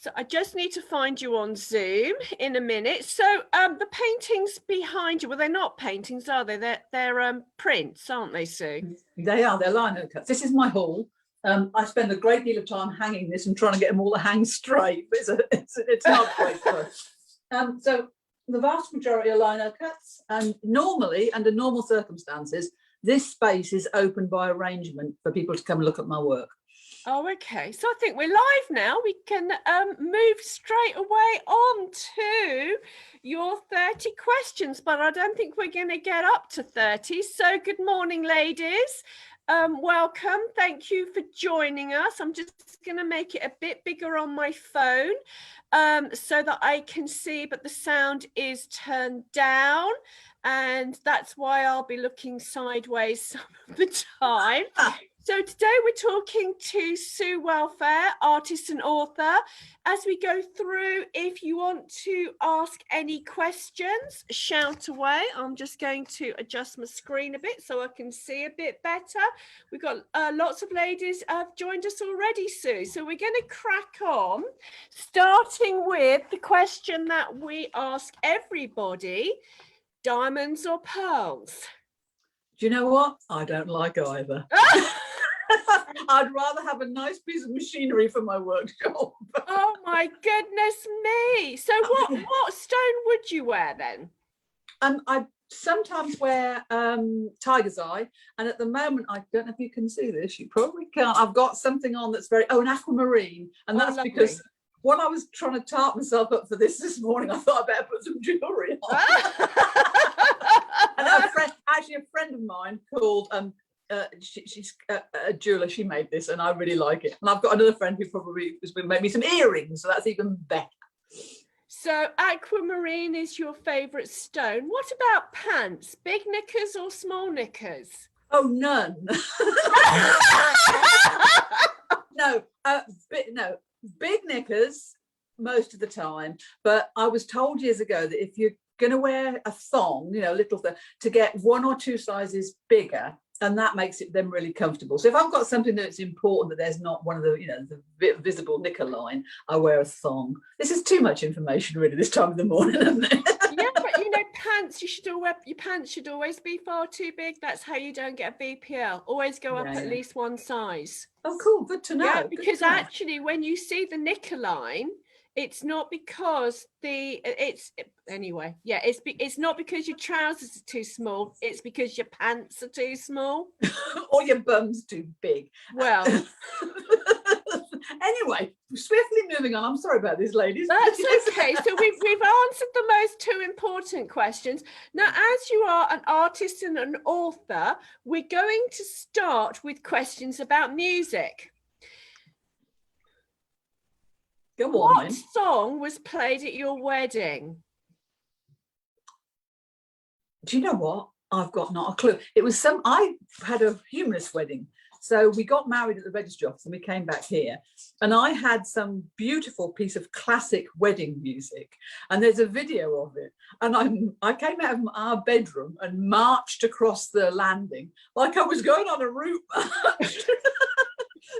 So I just need to find you on Zoom in a minute. So the paintings behind you, well, they're not paintings, are they? They're prints, aren't they, Sue? They are. They're lino cuts. This is my hall. I spend a great deal of time hanging this and trying to get them all to hang straight, but it's not great fun. So the vast majority are lino cuts, and normally, under normal circumstances, this space is open by arrangement for people to come and look at my work. Oh, okay. So I think we're live now. We can move straight away on to your 30 questions, but I don't think we're going to get up to 30. So good morning, ladies. Welcome. Thank you for joining us. I'm just going to make it a bit bigger on my phone so that I can see, but the sound is turned down. And that's why I'll be looking sideways some of the time. So today we're talking to Sue Welfare, artist and author. As we go through, if you want to ask any questions, shout away. I'm just going to adjust my screen a bit so I can see a bit better. We've got lots of ladies have joined us already, Sue. So we're going to crack on, starting with the question that we ask everybody, diamonds or pearls? Do you know what? I don't like either. I'd rather have a nice piece of machinery for my workshop. Oh my goodness me. So what stone would you wear then? I sometimes wear tiger's eye, and at the moment, I don't know if you can see this, you probably can't. I've got something on that's an aquamarine, and that's lovely. Because when I was trying to tart myself up for this morning, I thought I better put some jewellery on. And a friend of mine called she's a jeweler. She made this, and I really like it. And I've got another friend who probably was going to make me some earrings, so that's even better. So aquamarine is your favourite stone. What about pants? Big knickers or small knickers? Oh, none. No, big knickers most of the time. But I was told years ago that if you're going to wear a thong, little thing, to get 1 or 2 sizes bigger, and that makes it then really comfortable. So if I've got something that's important that there's not one of the visible knicker line, I wear a thong. This is too much information really this time of the morning, isn't it? Yeah, but pants, your pants should always be far too big. That's how you don't get a BPL. Always go up at least 1 size. Oh, cool. Good to know. Yeah, because actually when you see the knicker line, it's not because it's not because your trousers are too small, it's because your pants are too small. Or your bum's too big. Well. Anyway, swiftly moving on. I'm sorry about this, ladies. That's okay. So we've answered the most 2 important questions. Now, as you are an artist and an author, we're going to start with questions about music. Go on, what then. song was played at your wedding? Do you know what? I've got not a clue. It was I had a humorous wedding. So we got married at the registry office and we came back here. And I had some beautiful piece of classic wedding music. And there's a video of it. And I came out of our bedroom and marched across the landing like I was going on a route march.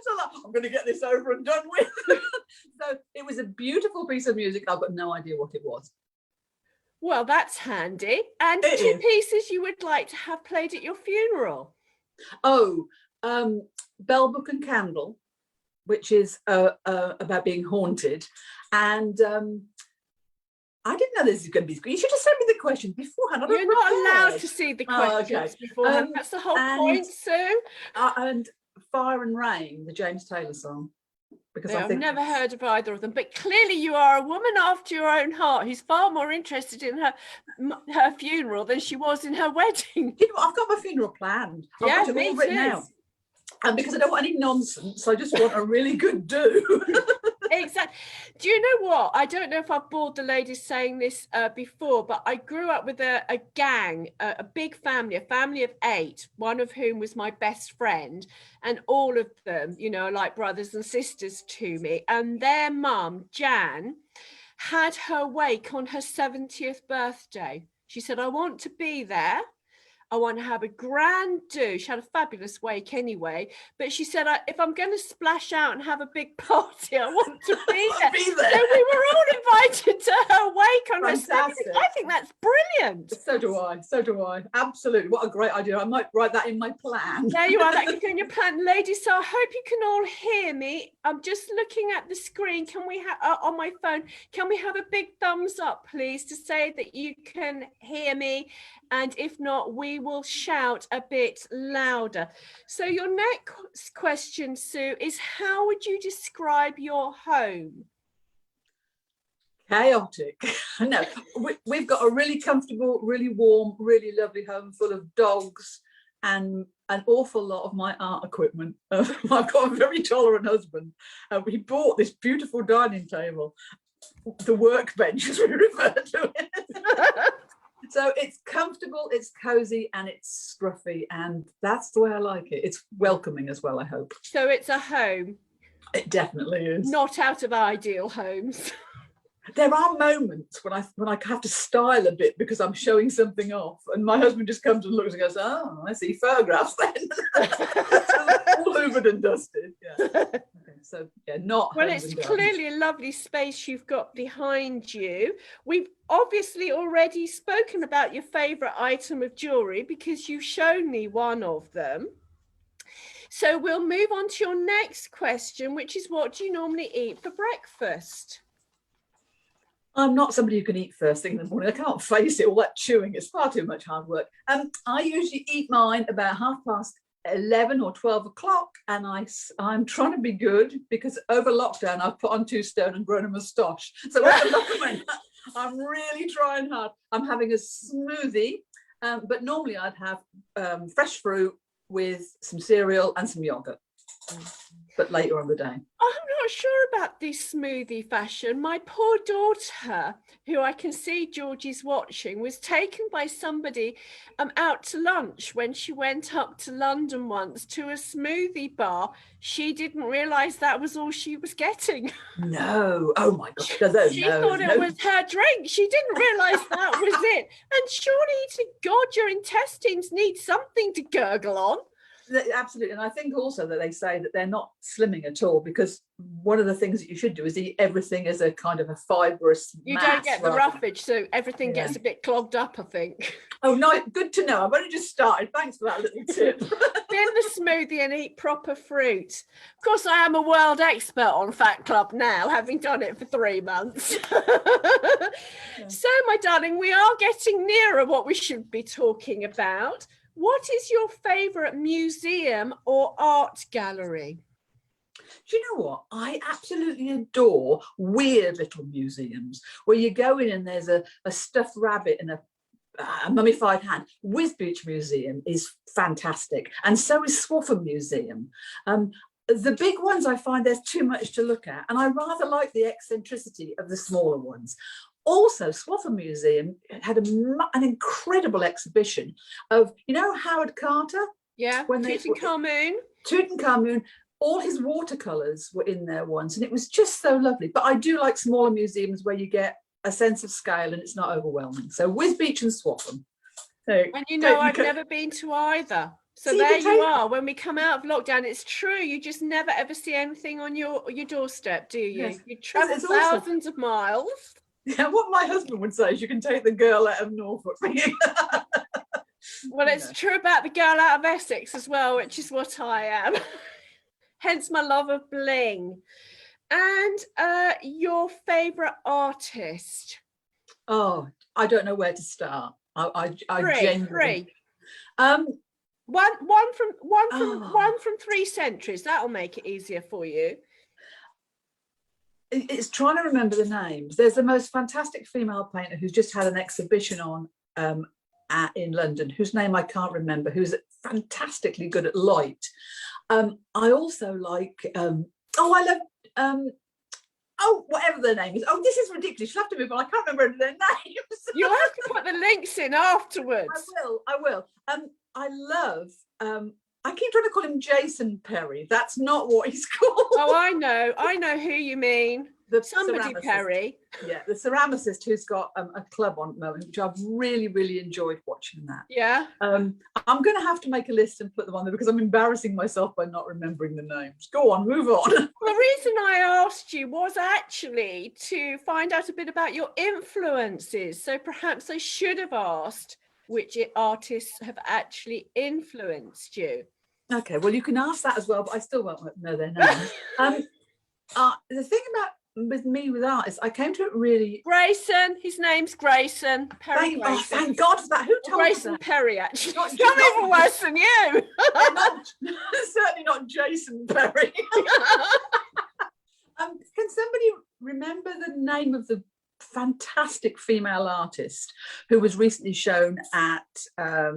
So I'm going to get this over and done with. So it was a beautiful piece of music. I've got no idea what it was. Well, that's handy. And 2 pieces you would like to have played at your funeral? Oh, Bell, Book and Candle, which is about being haunted. And I didn't know this was going to be. You should have sent me the questions beforehand. You're not allowed to see the questions beforehand. That's the whole point, Sue. And Fire and Rain, the James Taylor song. Because I've never heard of either of them, but clearly you are a woman after your own heart who's far more interested in her funeral than she was in her wedding. I've got my funeral planned. I've got it all written out. And because I don't want any nonsense, I just want a really good do. Exactly. Do you know what? I don't know if I've bored the ladies saying this before, but I grew up with a gang, a big family, a family of 8, one of whom was my best friend, and all of them, like brothers and sisters to me. And their mum, Jan, had her wake on her 70th birthday. She said, I want to be there. I want to have a grand do. She had a fabulous wake anyway, but she said, if I'm going to splash out and have a big party, I want to be there. So we were all invited to her wake on her 70th. I think that's brilliant. So do I. So do I. Absolutely. What a great idea. I might write that in my plan. There you are. That could go in your plan. Ladies, so I hope you can all hear me. I'm just looking at the screen. Can we have on my phone? Can we have a big thumbs up, please, to say that you can hear me? And if not, we will shout a bit louder. So your next question, Sue, is how would you describe your home? Chaotic. No, we've got a really comfortable, really warm, really lovely home full of dogs and an awful lot of my art equipment. I've got a very tolerant husband. We bought this beautiful dining table, the workbench as we refer to it. So it's comfortable, it's cozy, and it's scruffy, and that's the way I like it. It's welcoming as well, I hope. So it's a home. It definitely is. Not out of ideal homes. There are moments when I have to style a bit because I'm showing something off, and my husband just comes and looks and goes, "Oh, I see photographs then." All hoovered and dusted. Yeah. Okay, so yeah, not. Well, it's clearly a lovely space you've got behind you. We've obviously already spoken about your favourite item of jewellery because you've shown me one of them. So we'll move on to your next question, which is, what do you normally eat for breakfast? I'm not somebody who can eat first thing in the morning. I can't face it, all that chewing. It's far too much hard work. I usually eat mine about 11:30 or 12 o'clock, and I'm trying to be good because over lockdown I've put on 2 stone and grown a moustache. So at the moment, I'm really trying hard. I'm having a smoothie, but normally I'd have fresh fruit with some cereal and some yogurt. But later on the day. I'm not sure about this smoothie fashion. My poor daughter, who I can see Georgie's watching, was taken by somebody out to lunch when she went up to London once to a smoothie bar. She didn't realise that was all she was getting. No. Oh my gosh. She thought it was her drink. She didn't realise that was it. And surely to God, your intestines need something to gurgle on. Absolutely. And I think also that they say that they're not slimming at all, because one of the things that you should do is eat everything as a kind of a fibrous you mass. Don't get the roughage, so everything gets a bit clogged up, I think. Oh no, good to know. I've only just started. Thanks for that little tip. Bin the smoothie and eat proper fruit. Of course, I am a world expert on Fat Club now, having done it for 3 months. So, my darling, we are getting nearer what we should be talking about. What is your favourite museum or art gallery? Do you know what? I absolutely adore weird little museums where you go in and there's a stuffed rabbit and a mummified hand. Wisbech Museum is fantastic, and so is Swaffham Museum. The big ones, I find there's too much to look at, and I rather like the eccentricity of the smaller ones. Also, Swaffham Museum had an incredible exhibition of, you know, Howard Carter? Yeah, Tutankhamun. All his watercolours were in there once, and it was just so lovely. But I do like smaller museums where you get a sense of scale and it's not overwhelming. So Wisbech and Swaffham. So, and you know, I've never been to either. So there you are. When we come out of lockdown, it's true. You just never ever see anything on your doorstep, do you? Yes. You travel thousands of miles. Yeah, what my husband would say is you can take the girl out of Norfolk. Well, it's true about the girl out of Essex as well, which is what I am. Hence my love of bling. And your favourite artist? Oh, I don't know where to start. I Three. One from 3 centuries. That'll make it easier for you. It's trying to remember the names. There's the most fantastic female painter who's just had an exhibition on in London, whose name I can't remember, who's fantastically good at light. I also like, I love, whatever their name is. Oh, this is ridiculous. You'll have to move on. I can't remember their names. You'll have to put the links in afterwards. I will. I love, I keep trying to call him Jason Perry. That's not what he's called. Oh, I know who you mean. Somebody ceramicist. Perry. Yeah, the ceramicist who's got a club on at the moment, which I've really enjoyed watching that. Yeah. I'm going to have to make a list and put them on there because I'm embarrassing myself by not remembering the names. Go on, move on. The reason I asked you was actually to find out a bit about your influences. So perhaps I should have asked which artists have actually influenced you. Okay, well, you can ask that as well, but I still won't know their names. The thing about with artists, I came to it really. Grayson, his name's Grayson. Perry Grayson. Oh, thank God for that. Who told Grayson me that? Perry, actually. Not even worse than you. Certainly not Jason Perry. Can somebody remember the name of the fantastic female artist who was recently shown at, I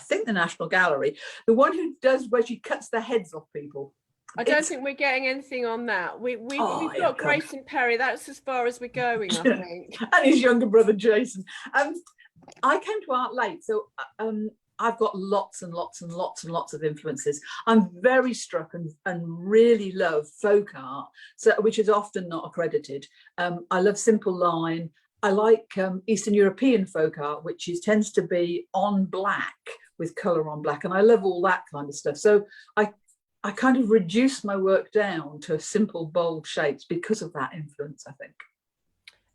think, the National Gallery? The one who does where she cuts the heads off people. I don't think we're getting anything on that. We've got Grayson Perry. That's as far as we're going, I think. And his younger brother, Jason. I came to art late, so I've got lots and lots of influences. I'm very struck and really love folk art, which is often not accredited. I love simple line. I like Eastern European folk art, which tends to be on black with colour on black. And I love all that kind of stuff. So I kind of reduced my work down to simple, bold shapes because of that influence, I think.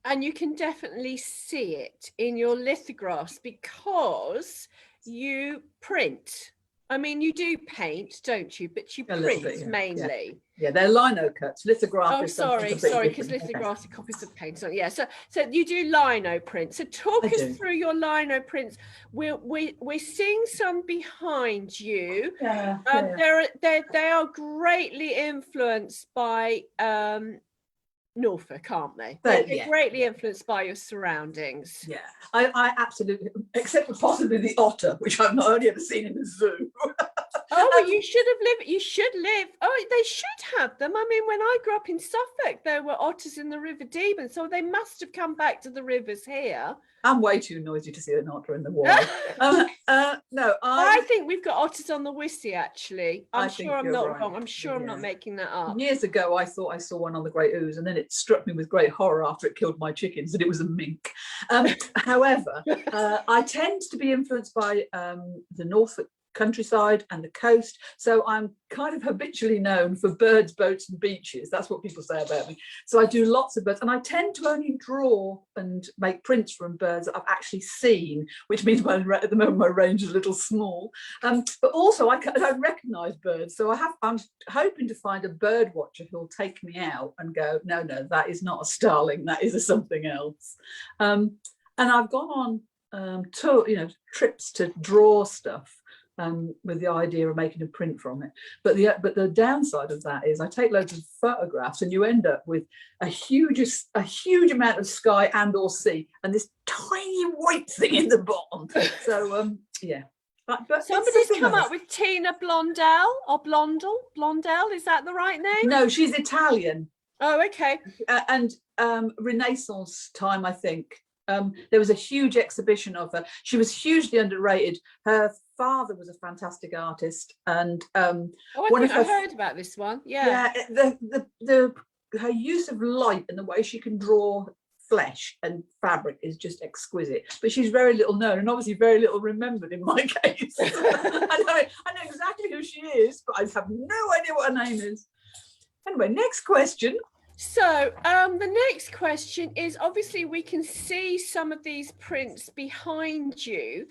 And you can definitely see it in your lithographs because you print. I mean, you do paint, don't you? But you print bit, mainly. Yeah, they're lino cuts. Lithograph. Oh, sorry, because lithographs are copies of paint. So yeah, so you do lino prints. So talk us through your lino prints. We're seeing some behind you. Yeah, they are greatly influenced by Norfolk, aren't they? They're greatly influenced by your surroundings. Yeah, I absolutely, except for possibly the otter, which I've not only ever seen in the zoo. Oh, you should live. Oh, they should have them. I mean, when I grew up in Suffolk, there were otters in the River Deben, so they must have come back to the rivers here. I'm way too noisy to see an otter in the water. No, I think we've got otters on the Wissy, actually. I'm sure I'm not wrong. I'm sure I'm not making that up. Years ago, I thought I saw one on the Great Ouse, and then it struck me with great horror after it killed my chickens that it was a mink. However, I tend to be influenced by the Norfolk countryside and the coast, so I'm kind of habitually known for birds, boats and beaches. That's what people say about me. So I do lots of birds, and I tend to only draw and make prints from birds that I've actually seen, which means at the moment my range is a little small, but also I recognize birds. So I'm hoping to find a bird watcher who'll take me out and go, no, that is not a starling, that is a something else. And I've gone on trips to draw stuff with the idea of making a print from it. But the downside of that is I take loads of photographs and you end up with a huge amount of sky and or sea and this tiny white thing in the bottom. So yeah. But somebody's come up with Tina Blondell or Blondell, is that the right name? No, she's Italian. Oh, okay. And Renaissance time, I think. There was a huge exhibition of her. She was hugely underrated. Her father was a fantastic artist, and I heard about this one. Yeah. Her use of light and the way she can draw flesh and fabric is just exquisite. But she's very little known and obviously very little remembered in my case. I know exactly who she is, but I have no idea what her name is. Anyway, next question. So the next question is, obviously we can see some of these prints behind you,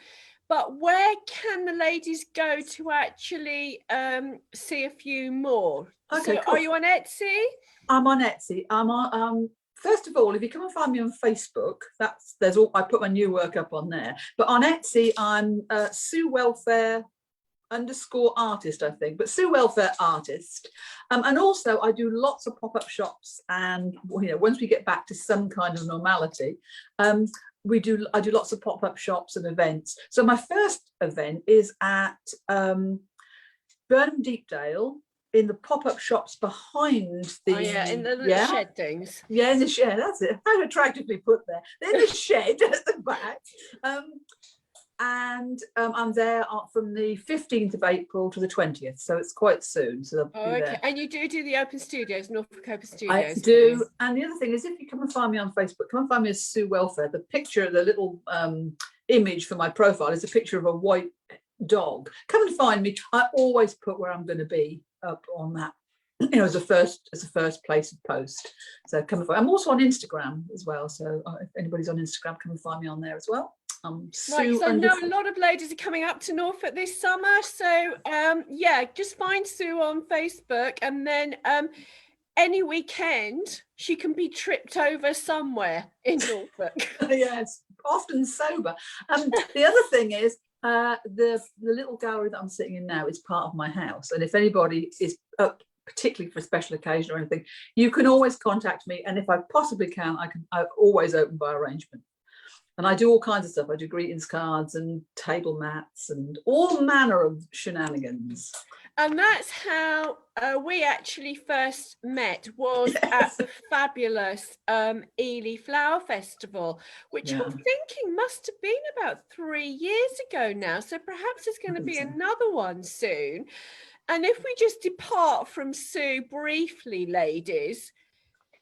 but where can the ladies go to actually see a few more? Okay, so cool. Are you on Etsy? I'm on Etsy. I'm on first of all, if you come and find me on Facebook, I put my new work up on there. But on Etsy, I'm Sue Welfare _artist, I think, but Sue Welfare Artist. And also I do lots of pop-up shops, and once we get back to some kind of normality, I do lots of pop-up shops and events. So my first event is at Burnham Deepdale in the pop-up shops behind the in the shed things. Yeah, in the shed, that's it. How attractively put there. In the shed at the back. and I'm there from the 15th of April to the 20th, so it's quite soon. So they'll be there. And you do the open studios, Norfolk Open I Studios? do. And the other thing is, if you come and find me on Facebook, come and find me as Sue Welfare. The picture, the little image for my profile is a picture of a white dog. Come and find me. I always put where I'm going to be up on that, as a first place of post. So come and find. I'm also on Instagram as well. So if anybody's on Instagram, come and find me on there as well. Right, because I know a lot of ladies are coming up to Norfolk this summer, so yeah, just find Sue on Facebook, and then any weekend she can be tripped over somewhere in Norfolk. Yes, often sober. The other thing is the little gallery that I'm sitting in now is part of my house, and if anybody is up particularly for a special occasion or anything, you can always contact me, and if I possibly can, I'm always open by arrangement. And I do all kinds of stuff. I do greetings cards and table mats and all manner of shenanigans. And that's how we actually first met, was at the fabulous Ely Flower Festival, which I'm thinking must have been about 3 years ago now. So perhaps there's going to be another one soon. And if we just depart from Sue briefly, ladies,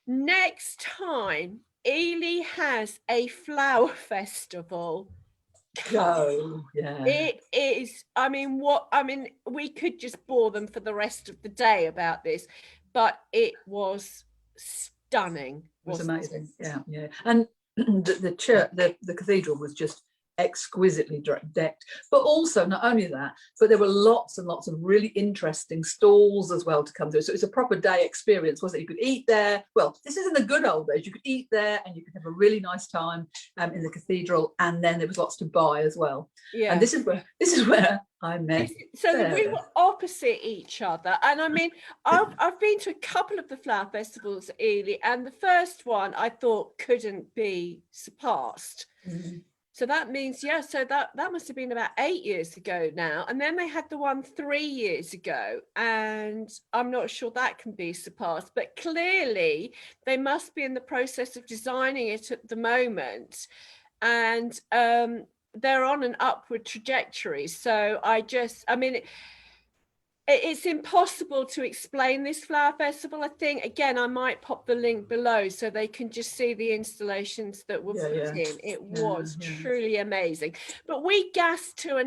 next time Ely has a flower festival. It is, we could just bore them for the rest of the day about this, but it was stunning. It was amazing. Yeah. And the church, the cathedral was just exquisitely decked, but also not only that, but there were lots and lots of really interesting stalls as well to come through. So it's a proper day experience, wasn't it? You could eat there. Well, this is in the good old days. You could eat there and you could have a really nice time in the cathedral, and then there was lots to buy as well. Yeah. And this is where I met. So we were opposite each other, and I mean, I've been to a couple of the flower festivals at Ely, and the first one I thought couldn't be surpassed. Mm-hmm. So that means, so that must have been about 8 years ago now. And then they had the one 3 years ago, and I'm not sure that can be surpassed, but clearly they must be in the process of designing it at the moment. And they're on an upward trajectory. So it's impossible to explain this flower festival. I think, again, I might pop the link below so they can just see the installations that were put in. It was truly amazing. But we gassed to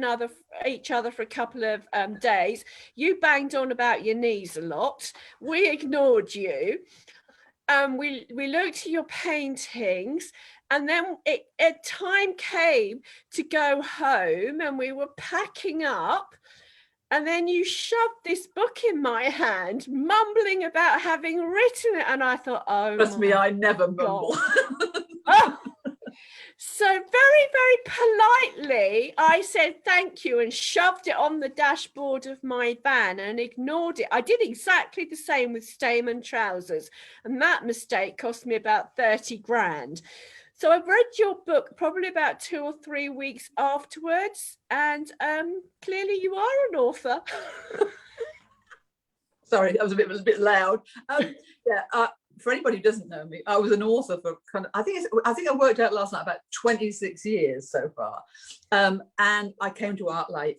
each other for a couple of days. You banged on about your knees a lot. We ignored you. We looked at your paintings, and then a time came to go home, and we were packing up. And then you shoved this book in my hand, mumbling about having written it. And I thought, oh, trust me, I never mumble. So very, very politely, I said thank you and shoved it on the dashboard of my van and ignored it. I did exactly the same with Stehmann trousers. And that mistake cost me about 30 grand. So I've read your book probably about 2 or 3 weeks afterwards, and clearly you are an author. Sorry, that was a bit loud. For anybody who doesn't know me, I was an author for I think I worked out last night about 26 years so far, and I came to art late.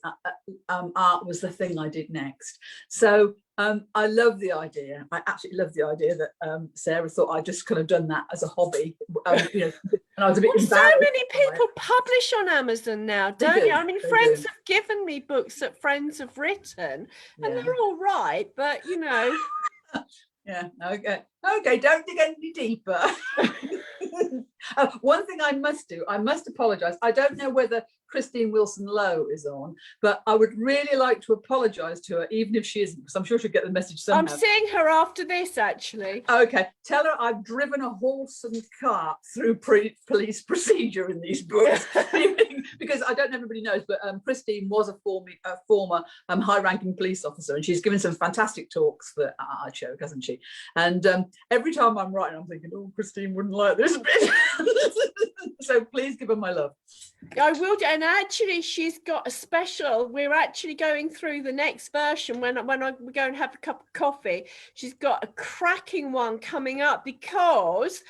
Art was the thing I did next. So I love the idea. I absolutely love the idea that Sarah thought I'd just kind of done that as a hobby. And I was a bit embarrassed. So many people publish on Amazon now, don't you? I mean, friends have given me books that friends have written, and they're all right, but Yeah, okay, don't dig any deeper. One thing I must do, I must apologise. I don't know whether Christine Wilson-Lowe is on, but I would really like to apologise to her, even if she isn't, because I'm sure she'll get the message somehow. I'm seeing her after this, actually. Okay, tell her I've driven a horse and cart through police procedure in these books. Because I don't know if everybody knows, but Christine was a former high-ranking police officer, and she's given some fantastic talks for Artichoke, hasn't she? And every time I'm writing, I'm thinking, oh, Christine wouldn't like this bit. So please give her my love. I will do, and actually she's got a special. We're actually going through the next version when we go and have a cup of coffee. She's got a cracking one coming up, because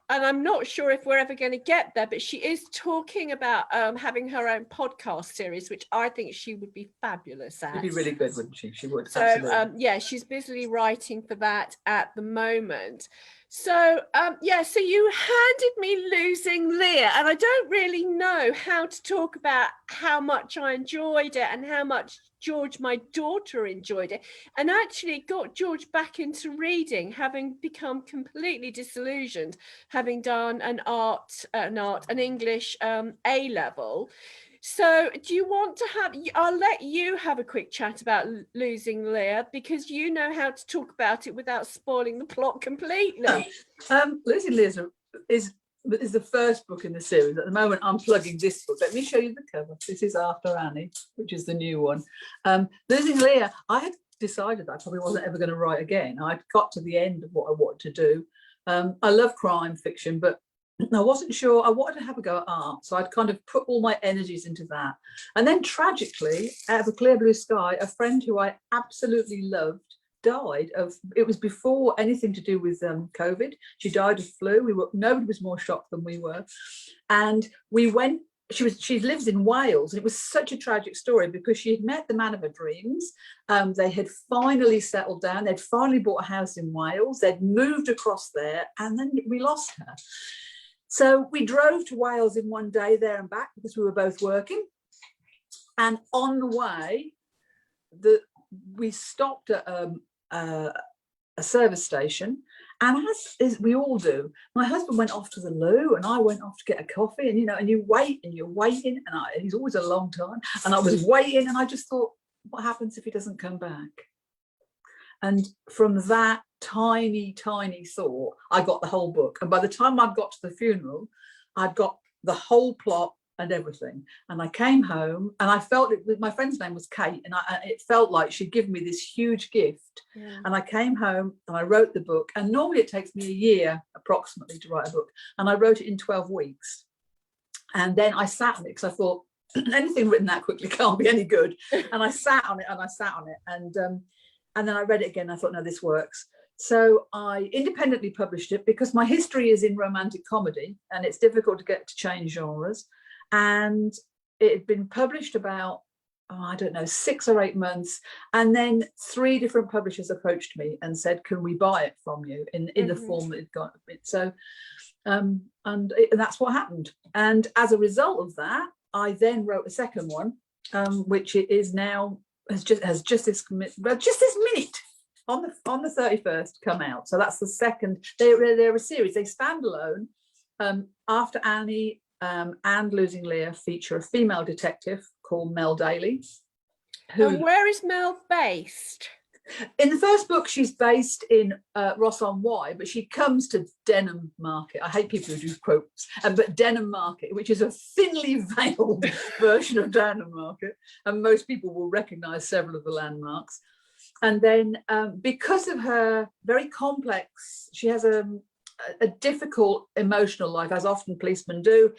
and I'm not sure if we're ever going to get there, but she is talking about having her own podcast series, which I think she would be fabulous at. She'd be really good, wouldn't she? She would. So yeah, she's busily writing for that at the moment. So so you handed me Losing Leah, and I don't really know how to talk about how much I enjoyed it and how much George, my daughter, enjoyed it, and actually got George back into reading, having become completely disillusioned, having done an English A level. So do you want to have, I'll let you have a quick chat about Losing Leah, because you know how to talk about it without spoiling the plot completely. Losing Leah is the first book in the series. At the moment, I'm plugging this book. Let me show you the cover. This is After Annie, which is the new one. Losing Leah, I had decided that I probably wasn't ever going to write again. I'd got to the end of what I wanted to do. I love crime fiction, but I wasn't sure. I wanted to have a go at art, so I'd kind of put all my energies into that. And then tragically, out of a clear blue sky, a friend who I absolutely loved died of, it was before anything to do with COVID. She died of flu. Nobody was more shocked than we were. And we went, she lives in Wales, and it was such a tragic story because she had met the man of her dreams. They had finally settled down. They'd finally bought a house in Wales. They'd moved across there, and then we lost her. So we drove to Wales in one day, there and back, because we were both working. And on the way, we stopped at a service and as we all do, my husband went off to the loo and I went off to get a coffee, and and you wait and you're waiting, and he's always a long time, and I was waiting, and I just thought, what happens if he doesn't come back? And from that tiny thought, I got the whole book, and by the time I got to the funeral, I'd got the whole plot and everything. And I came home, and I felt it. My friend's name was Kate, and it felt like she'd given me this huge gift. Yeah. And I came home and I wrote the book, and normally it takes me a year approximately to write a book, and I wrote it in 12 weeks. And then I sat on it because I thought anything written that quickly can't be any good. And I sat on it and then I read it again. I thought, no, this works. So I independently published it because my history is in romantic comedy, and it's difficult to get to change genres. And it had been published about, I don't know, 6 or 8 months. And then 3 different publishers approached me and said, can we buy it from you in the form that it got? So, and that's what happened. And as a result of that, I then wrote a second one, which it is now, has just this minute on the 31st come out. So that's the second. They're a series. They stand alone. After Annie and Losing Leah feature a female detective called Mel Daly. And where is Mel based? In the first book, she's based in Ross-on-Wye, but she comes to Denham Market. I hate people who do quotes, but Denham Market, which is a thinly veiled version of Denham Market, and most people will recognise several of the landmarks. And then because of her very complex, she has a difficult emotional life, as often policemen do.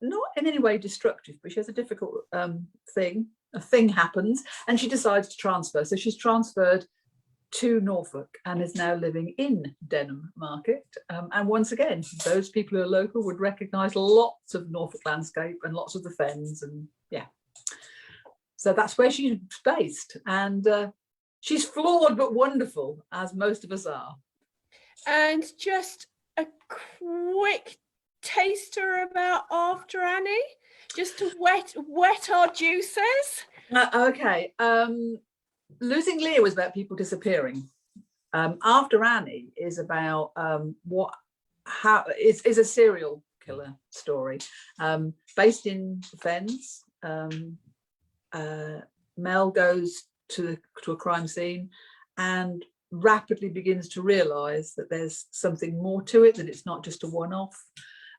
Not in any way destructive, but she has a difficult thing. A thing happens, and she decides to transfer. So she's transferred to Norfolk and is now living in Denham Market. And once again, those people who are local would recognise lots of Norfolk landscape and lots of the fens, and yeah. So that's where she's based, and she's flawed but wonderful, as most of us are. And just a quick taster about After Annie, just to wet our juices. Okay. Losing Leah was about people disappearing. After Annie is about is a serial killer story based in Fens. Mel goes to a crime scene and rapidly begins to realise that there's something more to it, that it's not just a one-off,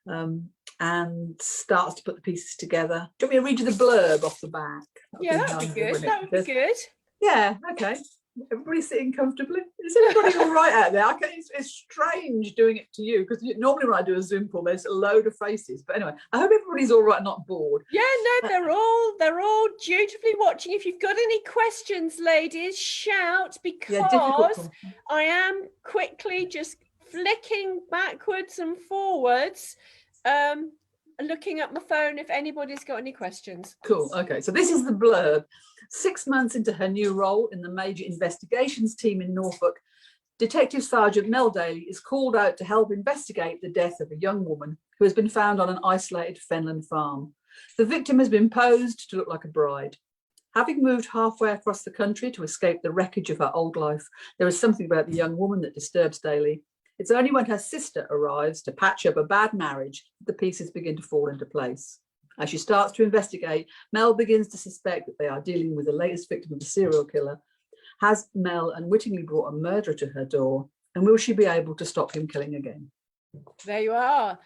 and starts to put the pieces together. Do you want me to read you the blurb off the back? That would be good. That would be good. Yeah, okay. Everybody sitting comfortably. Is everybody all right out there? It's strange doing it to you, because normally when I do a Zoom call, there's a load of faces. But anyway, I hope everybody's all right, not bored. Yeah, no, they're all dutifully watching. If you've got any questions, ladies, shout, because I am quickly just flicking backwards and forwards, looking at my phone if anybody's got any questions. Cool. Okay, so this is the blurb. 6 months into her new role in the major investigations team in Norfolk, Detective Sergeant Mel Daly is called out to help investigate the death of a young woman who has been found on an isolated fenland farm. The victim has been posed to look like a bride. Having moved halfway across the country to escape the wreckage of her old life, there is something about the young woman that disturbs Daly. It's only when her sister arrives to patch up a bad marriage that the pieces begin to fall into place. As she starts to investigate, Mel begins to suspect that they are dealing with the latest victim of a serial killer. Has Mel unwittingly brought a murderer to her door? And will she be able to stop him killing again? There you are.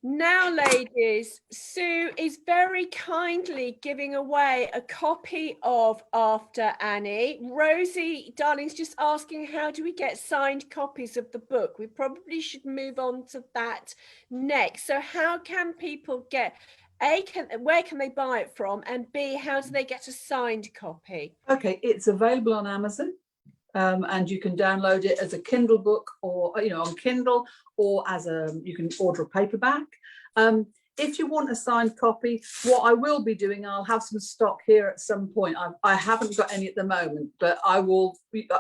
Now, ladies, Sue is very kindly giving away a copy of After Annie. Rosie, darling's just asking, how do we get signed copies of the book? We probably should move on to that next. So how can people get, where can they buy it from? And B, how do they get a signed copy? Okay, it's available on Amazon. And you can download it as a Kindle book, or on Kindle, or as you can order a paperback. If you want a signed copy, what I will be doing, I'll have some stock here at some point. I haven't got any at the moment, but I will.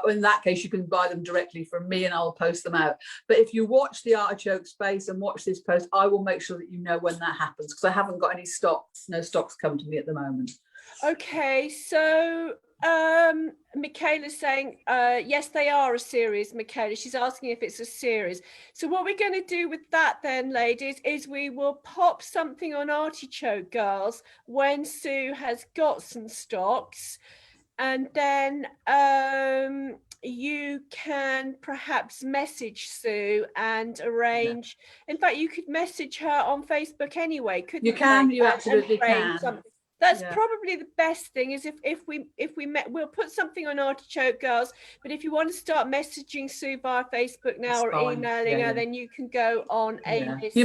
In that case, you can buy them directly from me, and I'll post them out. But if you watch the Artichoke space and watch this post, I will make sure that you know when that happens, because I haven't got any stock. No stocks come to me at the moment. Okay, so Michaela's saying, yes, they are a series, Michaela. She's asking if it's a series. So what we're going to do with that then, ladies, is we will pop something on Artichoke Girls when Sue has got some stocks. And then you can perhaps message Sue and arrange. Yeah. In fact, you could message her on Facebook anyway, couldn't you? Can, you absolutely can. Something. That's probably the best thing, is if we met, we'll put something on Artichoke Girls, but if you want to start messaging Sue via Facebook now or emailing her, then you can go on a list.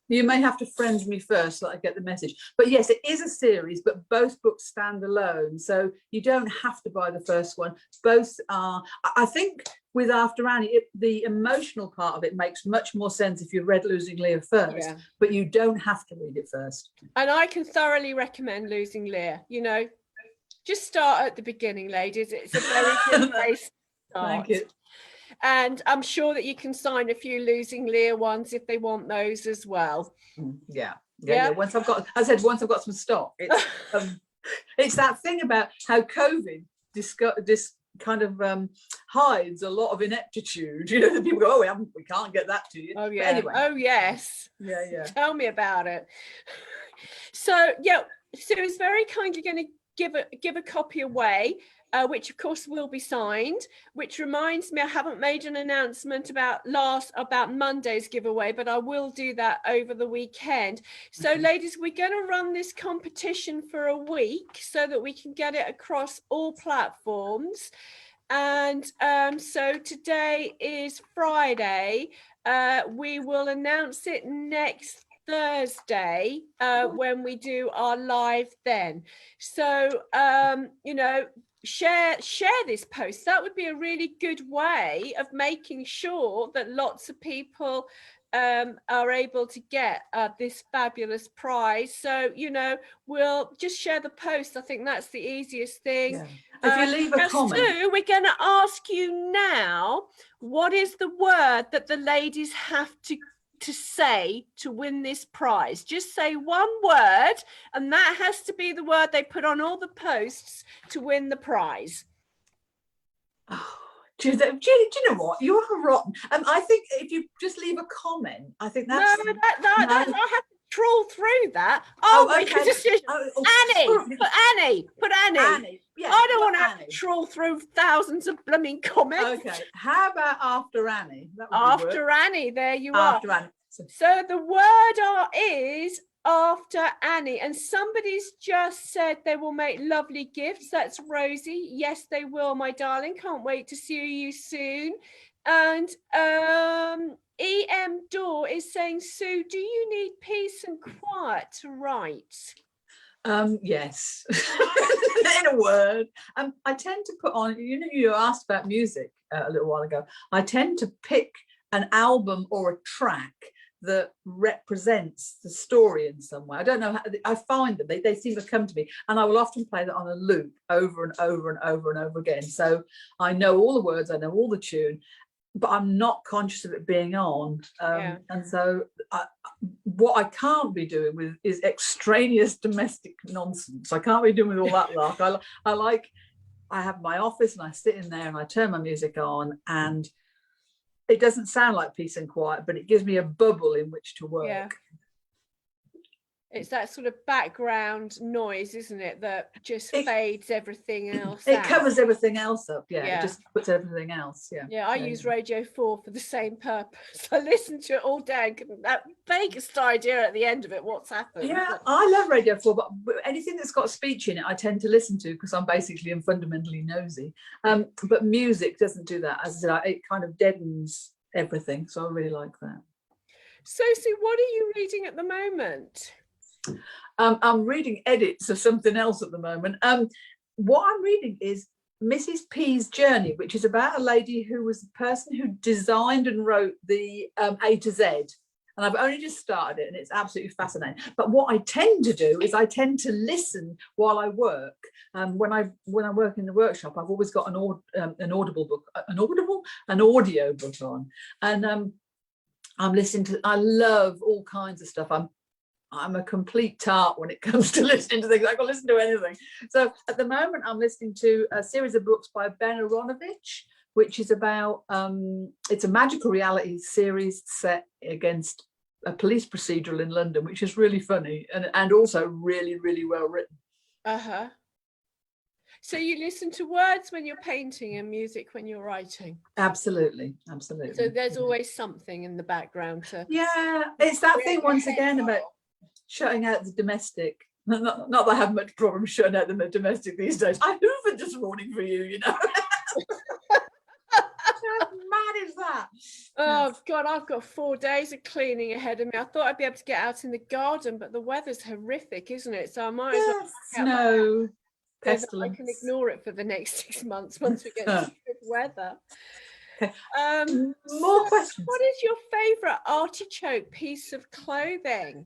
You may have to friend me first so that I get the message. But yes, it is a series, but both books stand alone. So you don't have to buy the first one. Both are, I think with After Annie, the emotional part of it makes much more sense if you've read Losing Leah first, but you don't have to read it first. And I can thoroughly recommend Losing Leah. Just start at the beginning, ladies. It's a very good place to start. Thank you. And I'm sure that you can sign a few Losing Leah ones if they want those as well. Yeah. Once I've got some stock, it's that thing about how COVID kind of hides a lot of ineptitude. The people go, oh, we can't get that to you. Oh yeah. Anyway. Oh yes. Yeah. Tell me about it. So Sue is very kindly going to give a copy away. Which of course will be signed, which reminds me, I haven't made an announcement about Monday's giveaway, but I will do that over the weekend. So ladies, we're going to run this competition for a week so that we can get it across all platforms. And so today is Friday. We will announce it next Thursday when we do our live then. So share this post. That would be a really good way of making sure that lots of people are able to get this fabulous prize. So we'll just share the post. I think that's the easiest thing. If you leave a comment, Sue, we're going to ask you now, what is the word that the ladies have to say to win this prize? Just say one word, and that has to be the word they put on all the posts to win the prize. Oh, do you know what? You are rotten. I think if you just leave a comment, I think that's I have to trawl through that. Okay. Annie. Put Annie. Yeah, I don't want to have to trawl through thousands of blooming comments. Okay, how about After Annie? After Annie, there you are. After Annie. So the word is After Annie, and somebody's just said they will make lovely gifts. That's Rosie. Yes, they will, my darling. Can't wait to see you soon. And EM Door is saying, Sue, do you need peace and quiet to write? Yes. In a word, I tend to put on, you asked about music a little while ago. I tend to pick an album or a track that represents the story in some way. I don't know how, I find them, they seem to come to me, and I will often play that on a loop over and over and over and over again. So I know all the words, I know all the tune, but I'm not conscious of it being on. And so what I can't be doing with is extraneous domestic nonsense. I can't be doing with all that lark. I have my office and I sit in there and I turn my music on, and it doesn't sound like peace and quiet, but it gives me a bubble in which to work. Yeah. It's that sort of background noise, isn't it, that just fades everything else It out. covers everything else up. It just puts everything else. I use Radio 4 for the same purpose. I listen to it all day and get that vaguest idea at the end of it what's happened. I love Radio 4, but anything that's got speech in it I tend to listen to, because I'm fundamentally nosy. But music doesn't do that. As I said, it kind of deadens everything, so I really like that. Sophie, what are you reading at the moment? I'm reading edits of something else at the moment. What I'm reading is Mrs. P's Journey, which is about a lady who was the person who designed and wrote the A to Z. And I've only just started it, and it's absolutely fascinating. But what I tend to do is I tend to listen while I work. When I work in the workshop, I've always got an audio book on, and I'm listening to. I love all kinds of stuff. I'm a complete tart when it comes to listening to things. I can listen to anything. So at the moment, I'm listening to a series of books by Ben Aronovich, which is about, it's a magical reality series set against a police procedural in London, which is really funny and also really, really well written. So you listen to words when you're painting and music when you're writing? Absolutely. So there's always something in the background to... It's that thing once again about shutting out the domestic. Not that I have much problem shutting out the domestic these days. I hoovered this morning for you, How mad is that? Oh God, I've got 4 days of cleaning ahead of me. I thought I'd be able to get out in the garden, but the weather's horrific, isn't it? So I might as well snow, pestilence. I can ignore it for the next 6 months once we get to good weather. More questions. What is your favourite artichoke piece of clothing?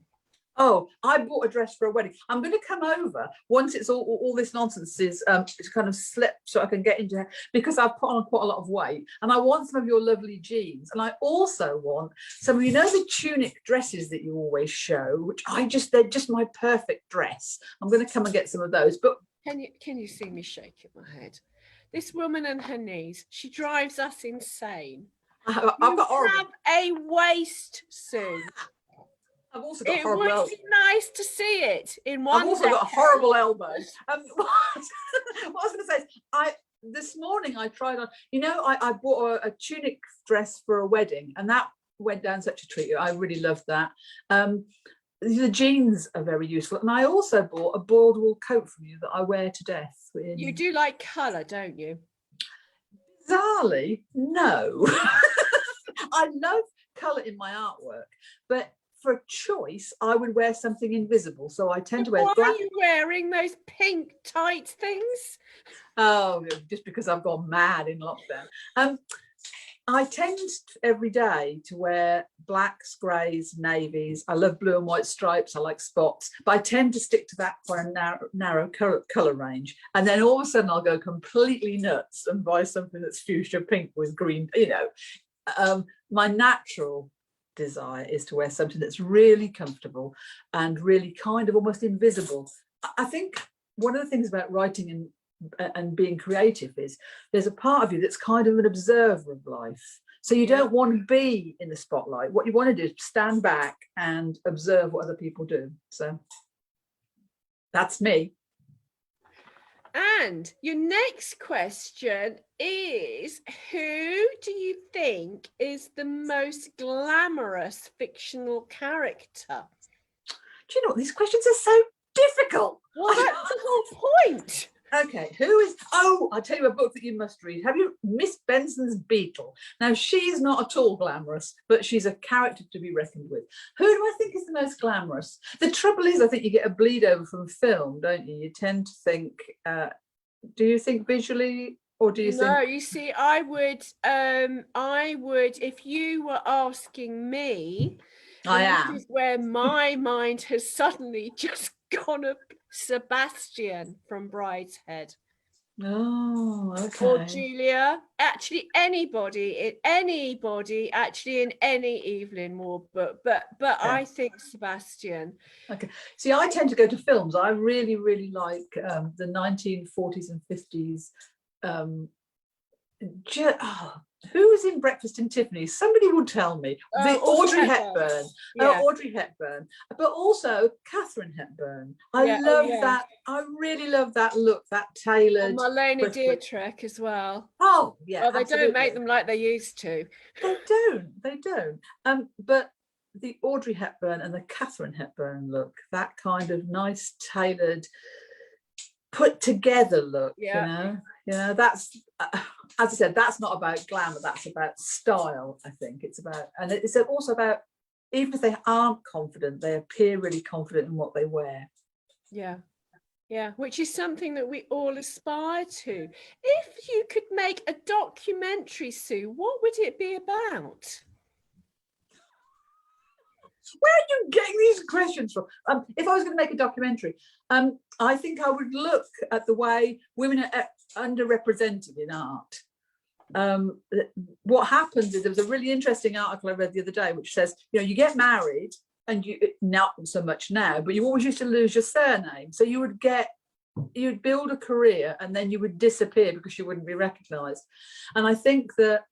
Oh, I bought a dress for a wedding. I'm going to come over once it's all this nonsense is it's kind of slipped, so I can get into it, because I've put on quite a lot of weight, and I want some of your lovely jeans, and I also want some of, the tunic dresses that you always show, which they're just my perfect dress. I'm going to come and get some of those. But can you see me shaking my head? This woman and her knees, she drives us insane. I've got a waist, Sue. I've also got it would be nice to see it in one. I've also got a horrible elbow. What I was going to say is, this morning I tried on. I bought a tunic dress for a wedding, and that went down such a treat. I really loved that. The jeans are very useful, and I also bought a boiled wool coat from you that I wear to death. You do like colour, don't you? Bizarrely, no. I love colour in my artwork, but for a choice, I would wear something invisible. So I tend to wear black. Why are you wearing those pink tight things? Oh, just because I've gone mad in lockdown. I tend every day to wear blacks, greys, navies. I love blue and white stripes. I like spots, but I tend to stick to that for a narrow colour range. And then all of a sudden I'll go completely nuts and buy something that's fuchsia pink with green. My natural desire is to wear something that's really comfortable and really kind of almost invisible. I think one of the things about writing and being creative is there's a part of you that's kind of an observer of life. So you don't want to be in the spotlight. What you want to do is stand back and observe what other people do. So that's me. And your next question is, who do you think is the most glamorous fictional character? Do you know what? These questions are so difficult. Well, that's the whole point. Okay, who is... Oh, I'll tell you a book that you must read. Have you... Miss Benson's Beetle. Now, she's not at all glamorous, but she's a character to be reckoned with. Who do I think is the most glamorous? The trouble is, I think you get a bleed over from film, don't you? You tend to think... do you think visually or do you think? No, you see, I would, if you were asking me, I then this am. is where my mind has suddenly just gone up Sebastian from Brideshead. Oh, Or okay. Julia, actually anybody actually in any Evelyn Waugh book, but Yeah. I think Sebastian. Okay. See, I tend to go to films. I really, really like the 1940s and 50s. Who was in Breakfast in Tiffany's? Somebody will tell me. The Audrey Hepburn. Yeah. Audrey Hepburn, but also Catherine Hepburn. I Yeah. love that. I really love that look, that tailored. And Marlene Dietrich as well. Oh, yeah. Well, they absolutely. don't make them like they used to. They don't. They don't. But the Audrey Hepburn and the Catherine Hepburn look, that kind of nice tailored, put together look. Yeah. That's as I said, that's not about glamour, that's about style. I think it's about, and it's also about, even if they aren't confident, they appear really confident in what they wear. Yeah, which is something that we all aspire to. If you could make a documentary, Sue, what would it be about? Where are you getting these questions from? If I was going to make a documentary, I think I would look at the way women are underrepresented in art. What happens is, there was a really interesting article I read the other day which says, you get married, and you, not so much now, but you always used to lose your surname. So you'd build a career and then you would disappear because you wouldn't be recognized. And I think that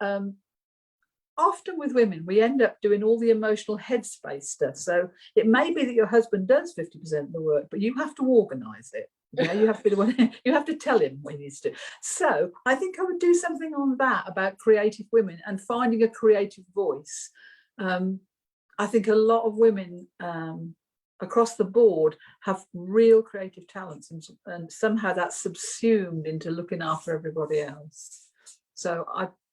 often with women, we end up doing all the emotional headspace stuff. So it may be that your husband does 50% of the work, but you have to organize it. You have to be the one, you have to tell him what he needs to do. So I think I would do something on that, about creative women and finding a creative voice. I think a lot of women across the board have real creative talents, and somehow that's subsumed into looking after everybody else. So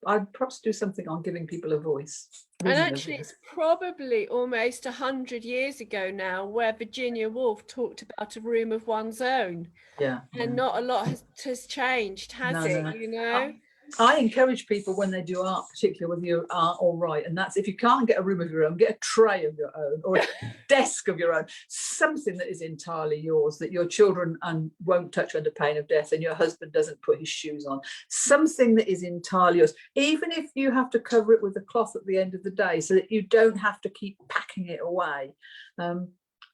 I'd perhaps do something on giving people a voice. And actually, it's probably almost 100 years ago now where Virginia Woolf talked about a room of one's own. Yeah. And not a lot has changed, has it? No. I encourage people when they do art, particularly whether you're art or write, and that's, if you can't get a room of your own, get a tray of your own or a desk of your own, something that is entirely yours, that your children won't touch under pain of death, and your husband doesn't put his shoes on. Something that is entirely yours, even if you have to cover it with a cloth at the end of the day, so that you don't have to keep packing it away.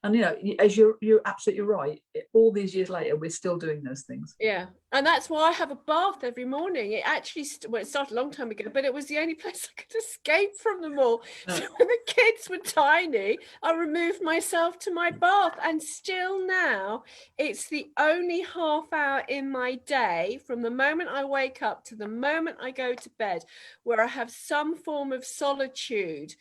And as you're absolutely right, all these years later, we're still doing those things. Yeah, and that's why I have a bath every morning. It actually, it started a long time ago, but it was the only place I could escape from them all. So when the kids were tiny, I removed myself to my bath, and still now, it's the only half hour in my day, from the moment I wake up to the moment I go to bed, where I have some form of solitude.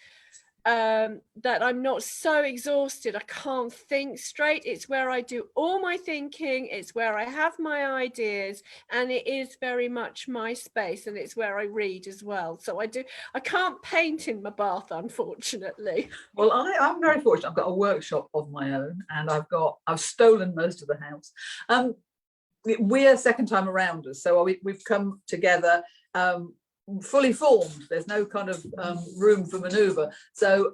That I'm not so exhausted I can't think straight. It's where I do all my thinking, it's where I have my ideas, and it is very much my space, and it's where I read as well. So I can't paint in my bath, unfortunately. Well, I'm very fortunate. I've got a workshop of my own, and I've stolen most of the house. We're second time arounders, so we've come together fully formed. There's no kind of room for maneuver. So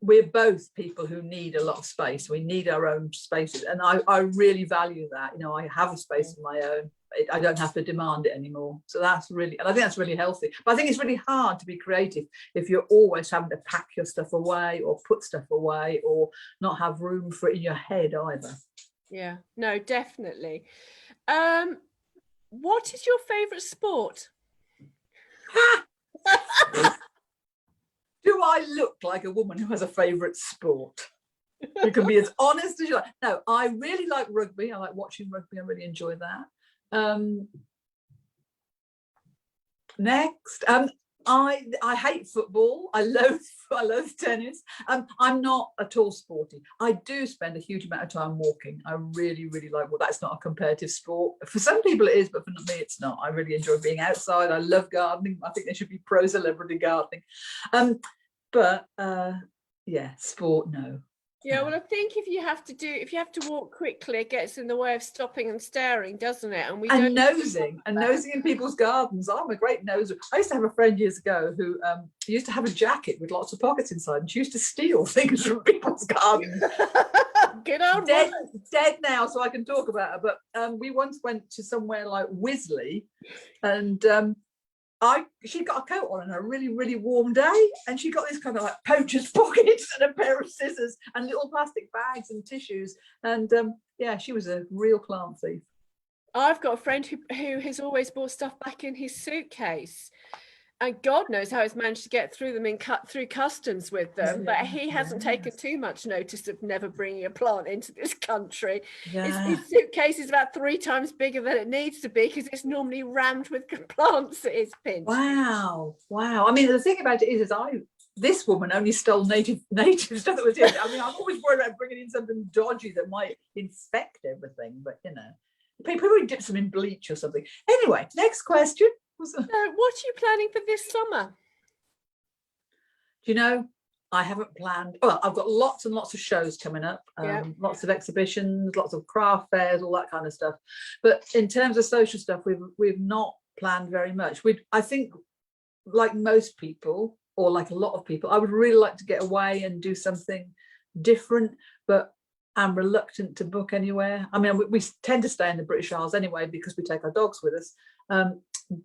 we're both people who need a lot of space. We need our own spaces, and I really value that. I have a space of my own. I don't have to demand it anymore. So that's really, and I think that's really healthy. But I think it's really hard to be creative if you're always having to pack your stuff away or put stuff away or not have room for it in your head either. Yeah, no, definitely. What is your favorite sport? Do I look like a woman who has a favourite sport? You can be as honest as you like. No, I really like rugby. I like watching rugby. I really enjoy that. Next, I hate football. I loathe tennis. I'm not at all sporty. I do spend a huge amount of time walking. I really, really like. Well, that's not a competitive sport. For some people it is, but for me it's not. I really enjoy being outside. I love gardening. I think there should be pro-celebrity gardening. But yeah, sport, no. Yeah, well, I think if you have to walk quickly, it gets in the way of stopping and staring, doesn't it? And we And don't nosing in people's gardens. I'm a great noser. I used to have a friend years ago who used to have a jacket with lots of pockets inside, and she used to steal things from people's gardens. Good old Dead now, so I can talk about her. But we once went to somewhere like Wisley, and she got a coat on a really, really warm day, and she got this kind of like poacher's pockets and a pair of scissors and little plastic bags and tissues. And yeah, she was a real plant thief. I've got a friend who has always brought stuff back in his suitcase. And God knows how he's managed to get through them through customs with them, but he hasn't taken too much notice of never bringing a plant into this country. His suitcase is about 3 times bigger than it needs to be because it's normally rammed with plants at his pinch. Wow. I mean, the thing about it is this woman only stole native stuff that was here. I mean, I'm always worried about bringing in something dodgy that might infect everything, but people dip some in bleach or something. Anyway, next question. So what are you planning for this summer? Do you know, I haven't planned. Well, I've got lots and lots of shows coming up, lots of exhibitions, lots of craft fairs, all that kind of stuff. But in terms of social stuff, we've not planned very much. I think, like most people, or like a lot of people, I would really like to get away and do something different, but I'm reluctant to book anywhere. I mean, we tend to stay in the British Isles anyway because we take our dogs with us.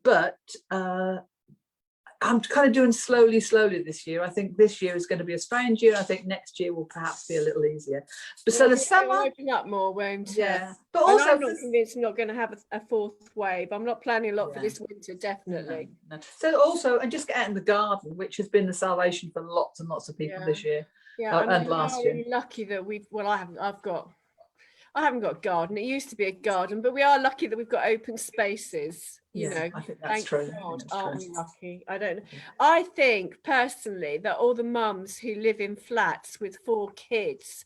But I'm kind of doing slowly this year. I think this year is going to be a strange year. I think next year will perhaps be a little easier. But so the summer open up more, won't it? Yeah. But also, I'm not convinced we're not going to have a 4th wave. I'm not planning a lot for this winter, definitely. No. So also, and just get out in the garden, which has been the salvation for lots and lots of people this year. And last year. Really lucky that I haven't got a garden. It used to be a garden, but we are lucky that we've got open spaces. You know, I think that's true. God, aren't we lucky? I don't know. I think personally that all the mums who live in flats with 4 kids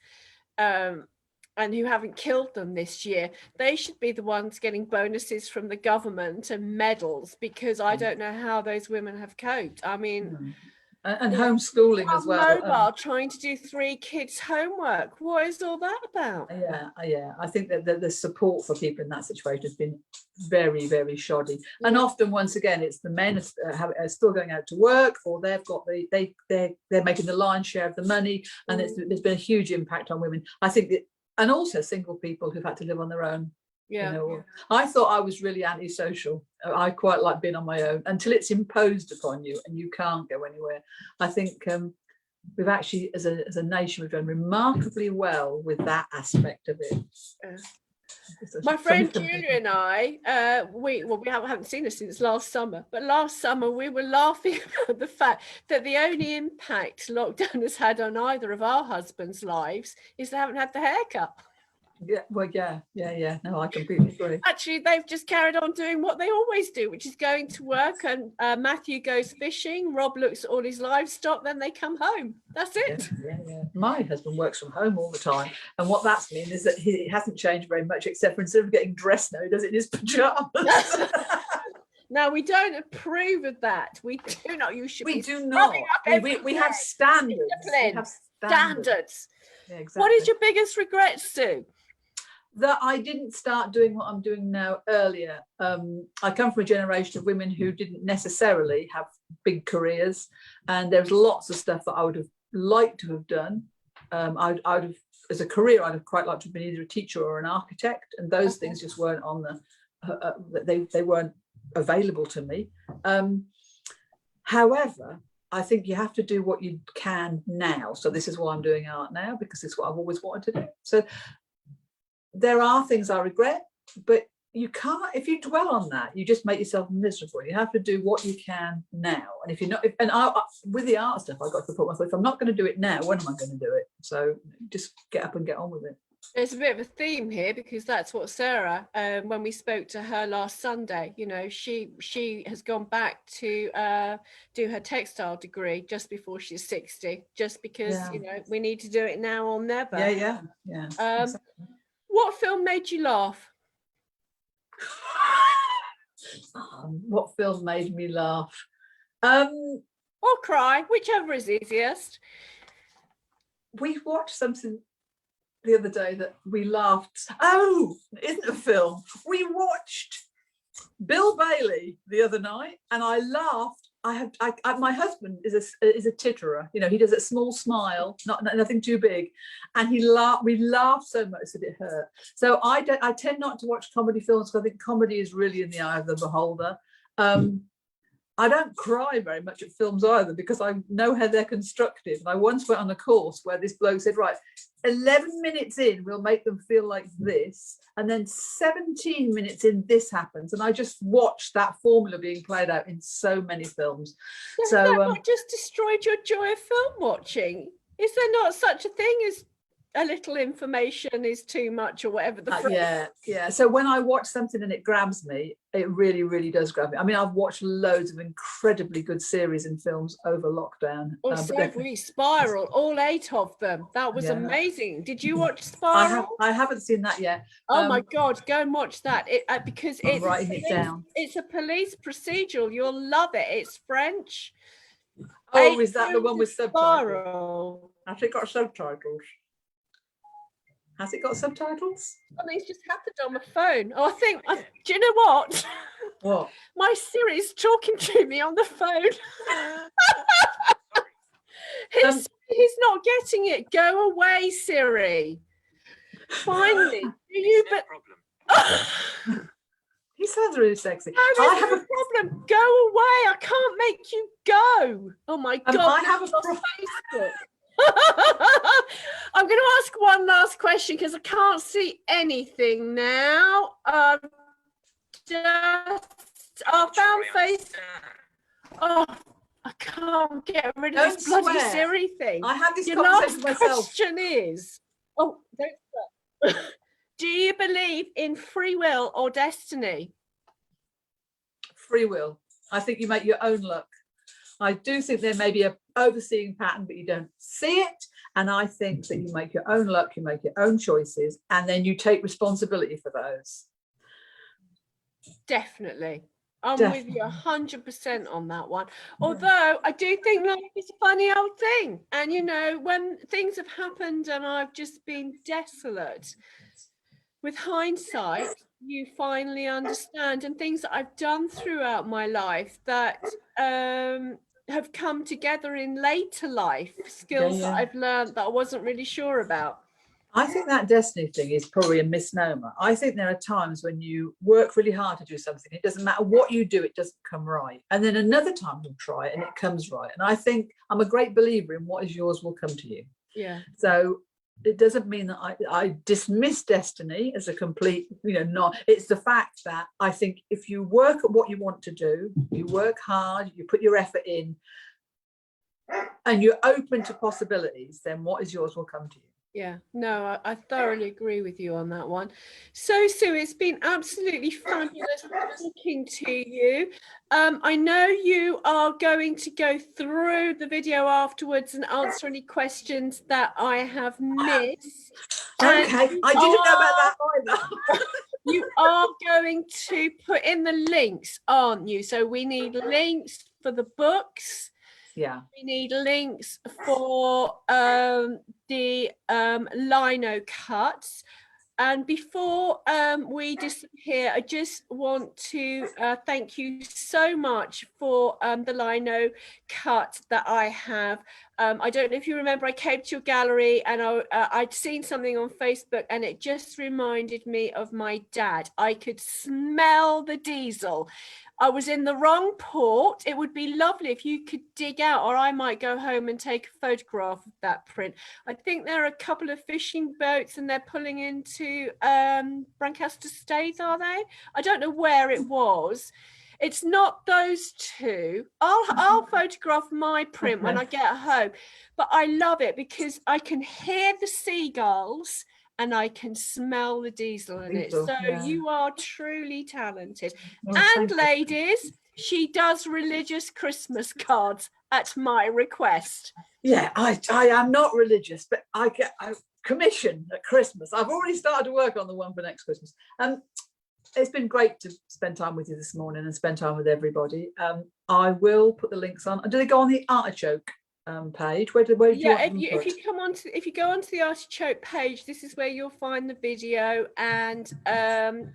and who haven't killed them this year, they should be the ones getting bonuses from the government and medals, because I don't know how those women have coped. I mean, and homeschooling as well. Mobile trying to do 3 kids' homework. What is all that about? Yeah. I think that the support for people in that situation has been very, very shoddy. And often, once again, it's the men are still going out to work, or they've got they're making the lion's share of the money, and there's been a huge impact on women. I think that, and also single people who've had to live on their own. I thought I was really antisocial. I quite like being on my own until it's imposed upon you and you can't go anywhere. I think we've actually, as a nation, we've done remarkably well with that aspect of it. My friend Julia and I, we haven't seen her since last summer, but last summer we were laughing about the fact that the only impact lockdown has had on either of our husbands' lives is they haven't had the haircut. No, I completely agree. Actually, they've just carried on doing what they always do, which is going to work, and Matthew goes fishing, Rob looks at all his livestock, then they come home. That's it. Yeah. My husband works from home all the time, and what that's mean is that he hasn't changed very much, except for instead of getting dressed now, he does it in his pajamas. Now, we don't approve of that. We do not. You should. We do not. We have standards. Standards. Yeah, exactly. What is your biggest regret, Sue? That I didn't start doing what I'm doing now earlier. I come from a generation of women who didn't necessarily have big careers, and there's lots of stuff that I would have liked to have done. I'd have, as a career, I'd have quite liked to have been either a teacher or an architect, and those things just weren't on the. They weren't available to me. However, I think you have to do what you can now. So this is why I'm doing art now, because it's what I've always wanted to do. So there are things I regret, but you can't, if you dwell on that, you just make yourself miserable. You have to do what you can now. And if you're not, with the art stuff, I got to the point where if I'm not going to do it now, when am I going to do it? So just get up and get on with it. There's a bit of a theme here, because that's what Sarah, when we spoke to her last Sunday, you know, she has gone back to do her textile degree just before she's 60, just because, you know, we need to do it now or never. Yeah. Exactly. What film made you laugh? What film made me laugh? Or cry, whichever is easiest. we watched something the other day that we laughed. Oh, it isn't a film. We watched Bill Bailey the other night, and I laughed. My husband is a titterer. You know, he does a small smile, nothing too big, and we laughed so much that it hurt. So I tend not to watch comedy films because I think comedy is really in the eye of the beholder. I don't cry very much at films either because I know how they're constructed. And I once went on a course where this bloke said, right, 11 minutes in, we'll make them feel like this. And then 17 minutes in, this happens. And I just watched that formula being played out in so many films. So that not just destroyed your joy of film watching? Is there not such a thing as a little information is too much, or whatever the phrase? Yeah. So when I watch something and it grabs me, it really, really does grab me. I mean, I've watched loads of incredibly good series and films over lockdown. So we Spiral, all 8 of them. That was amazing. Did you watch Spiral? I haven't seen that yet. Oh my God, go and watch that. Because I'm writing it down. It's a police procedural. You'll love it. It's French. Oh, is that the one with subtitles? Spiral. Has it got subtitles? Has it got subtitles? Something's just happened on my phone. Oh, do you know what? What? My Siri's talking to me on the phone. He's not getting it. Go away, Siri. Finally. He sounds really sexy. I have a problem. Go away. I can't make you go. Oh my God. I have a Facebook. I'm going to ask one last question because I can't see anything now. Found face. Oh, I can't get rid of this bloody Siri thing. I have this Your conversation last myself. Question is, do you believe in free will or destiny? Free will. I think you make your own luck. I do think there may be a overseeing pattern, but you don't see it. And I think that you make your own luck, you make your own choices, and then you take responsibility for those. Definitely. I'm with you 100% on that one. Although I do think life is a funny old thing. And, you know, when things have happened and I've just been desolate, with hindsight, you finally understand, and things that I've done throughout my life that have come together in later life, skills that I've learned that I wasn't really sure about. I think that destiny thing is probably a misnomer. I think there are times when you work really hard to do something. It doesn't matter what you do, it doesn't come right. And then another time you'll try it and it comes right. And I think I'm a great believer in what is yours will come to you. Yeah. So it doesn't mean that I dismiss destiny as a complete, not. It's the fact that I think if you work at what you want to do, you work hard, you put your effort in, and you're open to possibilities, then what is yours will come to you. Yeah, no, I thoroughly agree with you on that one. So, Sue, it's been absolutely fabulous talking to you. I know you are going to go through the video afterwards and answer any questions that I have missed. Okay, I didn't know about that either. You are going to put in the links, aren't you? So we need links for the books. Yeah. We need links for the lino cuts. And before we disappear, I just want to thank you so much for the lino cut that I have. I don't know if you remember, I came to your gallery and I'd seen something on Facebook and it just reminded me of my dad. I could smell the diesel. I was in the wrong port. It would be lovely if you could dig out, or I might go home and take a photograph of that print. I think there are a couple of fishing boats and they're pulling into Brancaster Staithe, are they? I don't know where it was. It's not those two. I'll photograph my print when I get home. But I love it because I can hear the seagulls and I can smell the diesel in it. So you are truly talented. And ladies, she does religious Christmas cards at my request. Yeah, I am not religious, but I get a commission at Christmas. I've already started to work on the one for next Christmas. It's been great to spend time with you this morning and spend time with everybody. I will put the links on. Do they go on the Artichoke? page? Where do you want them if put? you come on to, if you go onto the Artichoke page, this is where you'll find the video, and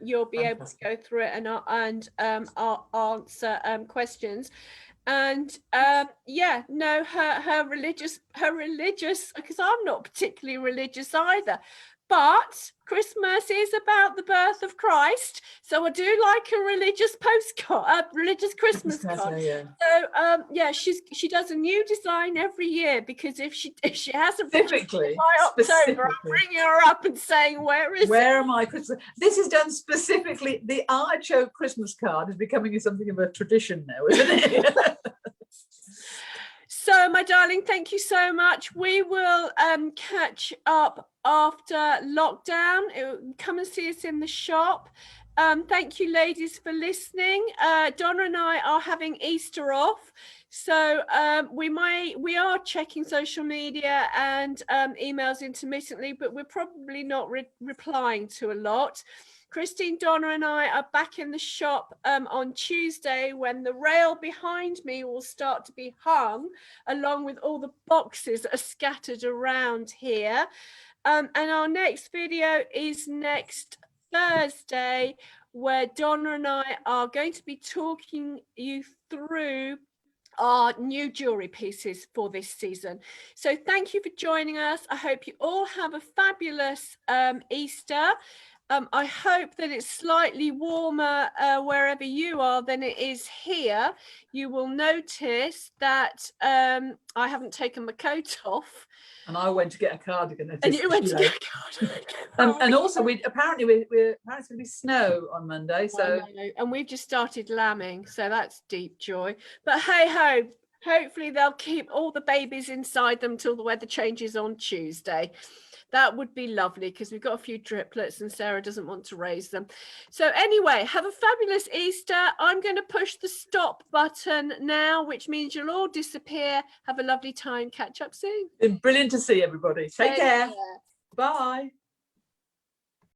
you'll be able to go through it and answer questions. And yeah, no, her religious, because I'm not particularly religious either, but Christmas is about the birth of Christ, so I do like a religious postcard, a religious Christmas card. Yeah. So yeah, she does a new design every year, because if she hasn't Specifically, by October, I'm ringing her up and saying, where are my Christmas? This is done specifically. The Artichoke Christmas card is becoming something of a tradition now, isn't it? So, my darling, thank you so much. We will catch up after lockdown. Come and see us in the shop. Thank you, ladies, for listening. Donna and I are having Easter off, so we are checking social media and emails intermittently, but we're probably not replying to a lot. Christine, Donna and I are back in the shop on Tuesday, when the rail behind me will start to be hung, along with all the boxes that are scattered around here. And our next video is next Thursday, where Donna and I are going to be talking you through our new jewelry pieces for this season. So thank you for joining us. I hope you all have a fabulous Easter. I hope that it's slightly warmer wherever you are than it is here. You will notice that I haven't taken my coat off. And I went to get a cardigan. And you went to get a cardigan. And also, apparently we're it's going to be snow on Monday. So and we've just started lambing, so that's deep joy. But hey ho, hopefully they'll keep all the babies inside them till the weather changes on Tuesday. That would be lovely, because we've got a few triplets and Sarah doesn't want to raise them. So anyway, have a fabulous Easter. I'm going to push the stop button now, which means you'll all disappear. Have a lovely time. Catch up soon. It's been brilliant to see everybody. Take care. Bye.